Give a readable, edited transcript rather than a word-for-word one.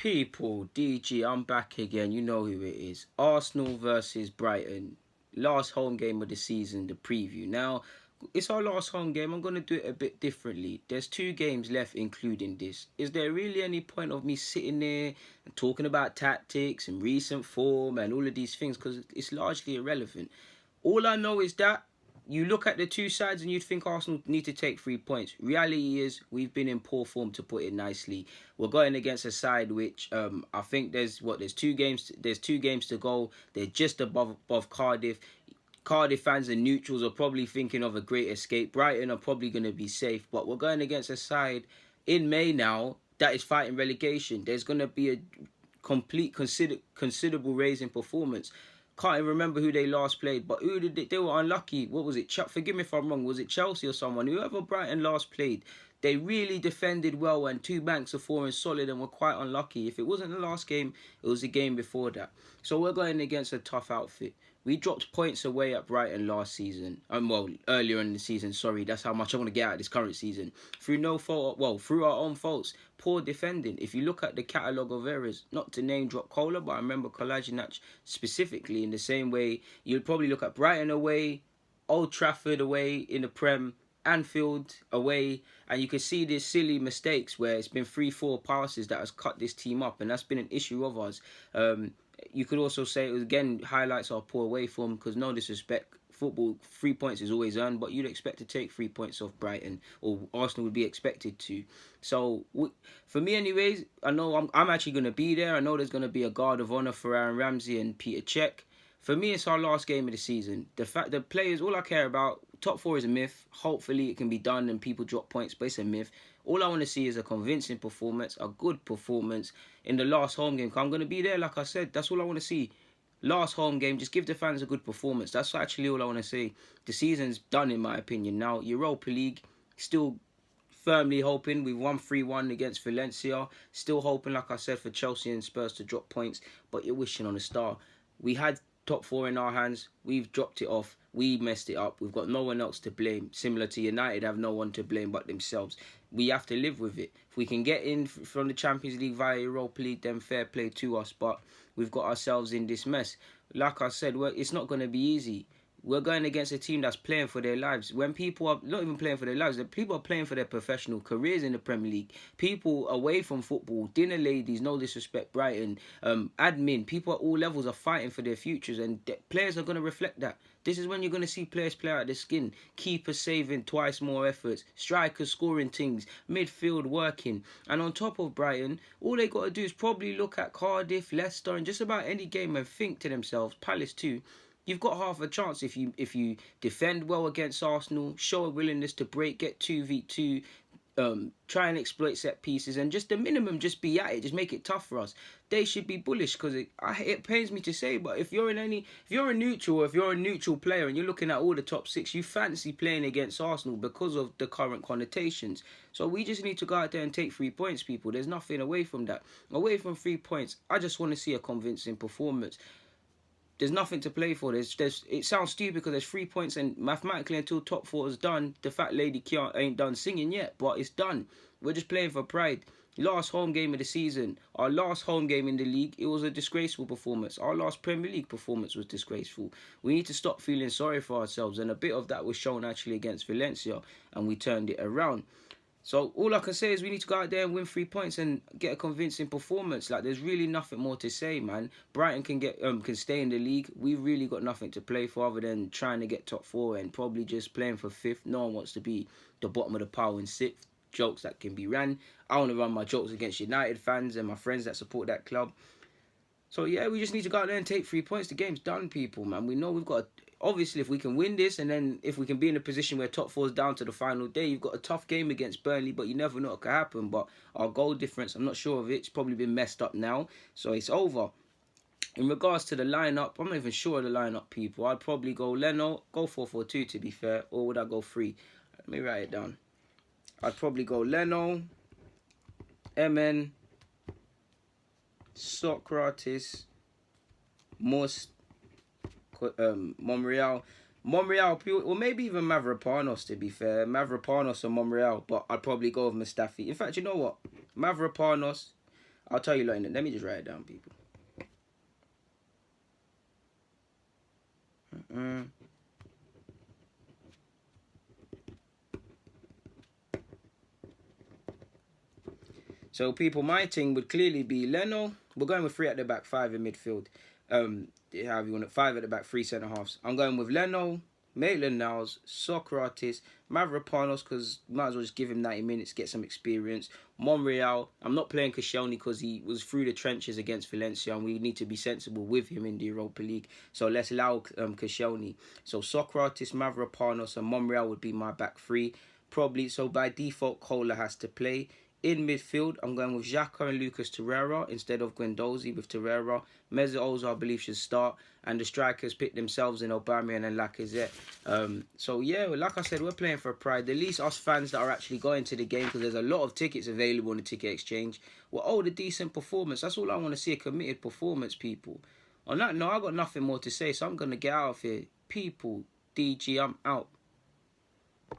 People, DG, I'm back again. You know who it is. Arsenal versus Brighton. Last home game of the season, the preview. Now, it's our last home game. I'm going to do it a bit differently. There's 2 games left, including this. Is there really any point of me sitting there and talking about tactics and recent form and all of these things? Because it's largely irrelevant. All I know is that you look at the 2 sides and you'd think Arsenal need to take 3 points. Reality is we've been in poor form, to put it nicely. We're going against a side which I think there's 2 games. There's 2 games to go. They're just above Cardiff. Cardiff fans and neutrals are probably thinking of a great escape. Brighton are probably going to be safe, but we're going against a side in May now that is fighting relegation. There's going to be a complete considerable raise in performance. Can't even remember who they last played, but who did they were unlucky. What was it? Forgive me if I'm wrong. Was it Chelsea or someone? Whoever Brighton last played, they really defended well and 2 banks of 4 and solid and were quite unlucky. If it wasn't the last game, it was the game before that. So we're going against a tough outfit. We dropped points away at Brighton last season. Earlier in the season. Sorry, that's how much I want to get out of this current season. Through no fault, through our own faults. Poor defending. If you look at the catalogue of errors, not to name drop Kohler, but I remember Kolasinac specifically in the same way. You'd probably look at Brighton away, Old Trafford away in the Prem, Anfield away, and you can see these silly mistakes where it's been 3-4 passes that has cut this team up, and that's been an issue of ours. You could also say, again, highlights our poor away form, because no disrespect, football, 3 points is always earned, but you'd expect to take 3 points off Brighton, or Arsenal would be expected to. So, for me anyways, I know I'm actually going to be there. I know there's going to be a guard of honour for Aaron Ramsey and Peter Cech. For me, it's our last game of the season. The players, all I care about, top 4 is a myth. Hopefully it can be done and people drop points, but it's a myth. All I want to see is a convincing performance, a good performance in the last home game. I'm going to be there, like I said. That's all I want to see. Last home game, just give the fans a good performance. That's actually all I want to say. The season's done, in my opinion. Now, Europa League, still firmly hoping. We've won 3-1 against Valencia. Still hoping, like I said, for Chelsea and Spurs to drop points. But you're wishing on a star. We had top 4 in our hands. We've dropped it off. We messed it up. We've got no one else to blame. Similar to United, have no one to blame but themselves. We have to live with it. If we can get in from the Champions League via Europa League, then fair play to us. But we've got ourselves in this mess. Like I said, it's not going to be easy. We're going against a team that's playing for their lives. When people are not even playing for their lives, people are playing for their professional careers in the Premier League. People away from football, dinner ladies, no disrespect, Brighton, admin, people at all levels are fighting for their futures, and players are going to reflect that. This is when you're going to see players play out their skin. Keepers saving twice more efforts. Strikers scoring things. Midfield working. And on top of Brighton, all they got to do is probably look at Cardiff, Leicester, and just about any game and think to themselves, Palace too, you've got half a chance if you defend well against Arsenal, show a willingness to break, get 2v2, try and exploit set pieces, and just the minimum, just be at it, just make it tough for us. They should be bullish, because it pains me to say, but if you're a neutral, or if you're a neutral player and you're looking at all the top 6, you fancy playing against Arsenal because of the current connotations. So we just need to go out there and take 3 points, people. There's nothing away from that. Away from 3 points, I just want to see a convincing performance. There's nothing to play for. It sounds stupid because there's 3 points, and mathematically until top 4 is done, the fat lady ain't done singing yet, but it's done. We're just playing for pride. Last home game of the season, our last home game in the league, it was a disgraceful performance. Our last Premier League performance was disgraceful. We need to stop feeling sorry for ourselves, and a bit of that was shown actually against Valencia, and we turned it around. So all I can say is we need to go out there and win 3 points and get a convincing performance. Like, there's really nothing more to say, man. Brighton can stay in the league. We've really got nothing to play for other than trying to get top 4 and probably just playing for 5th. No one wants to be the bottom of the pile in 6th. Jokes that can be ran. I want to run my jokes against United fans and my friends that support that club. So yeah, we just need to go out there and take 3 points. The game's done, people, man. We know we've got obviously, if we can win this, and then if we can be in a position where top 4 is down to the final day, you've got a tough game against Burnley, but you never know what could happen. But our goal difference, I'm not sure of it. It's probably been messed up now, so it's over. In regards to the lineup, I'm not even sure of the lineup, people. I'd probably go Leno, go 4-4-2 to be fair, or would I go 3? Let me write it down. I'd probably go Leno, MN, Socrates, Monreal, or maybe even Mavropanos, to be fair. Mavropanos or Monreal, but I'd probably go with Mustafi. In fact, you know what? Mavropanos, I'll tell you later. Let me just write it down, people. So, people, my team would clearly be Leno. We're going with 3 at the back, 5 in midfield. However you want it, 5 at the back, 3 centre halves. I'm going with Leno, Maitland-Niles, Socrates, Mavropanos, because might as well just give him 90 minutes, get some experience. Monreal, I'm not playing Koscielny because he was through the trenches against Valencia, and we need to be sensible with him in the Europa League. So let's allow Koscielny. So Socrates, Mavropanos, and Monreal would be my back 3. Probably, so by default, Kohler has to play. In midfield, I'm going with Xhaka and Lucas Torreira instead of Guendouzi with Torreira. Mesut Ozil, I believe, should start. And the strikers pick themselves in Aubameyang and Lacazette. So, yeah, like I said, we're playing for pride. At least us fans that are actually going to the game, because there's a lot of tickets available on the ticket exchange. Well, the decent performance. That's all I want to see, a committed performance, people. On that note, I got nothing more to say, so I'm going to get out of here. People, DG, I'm out.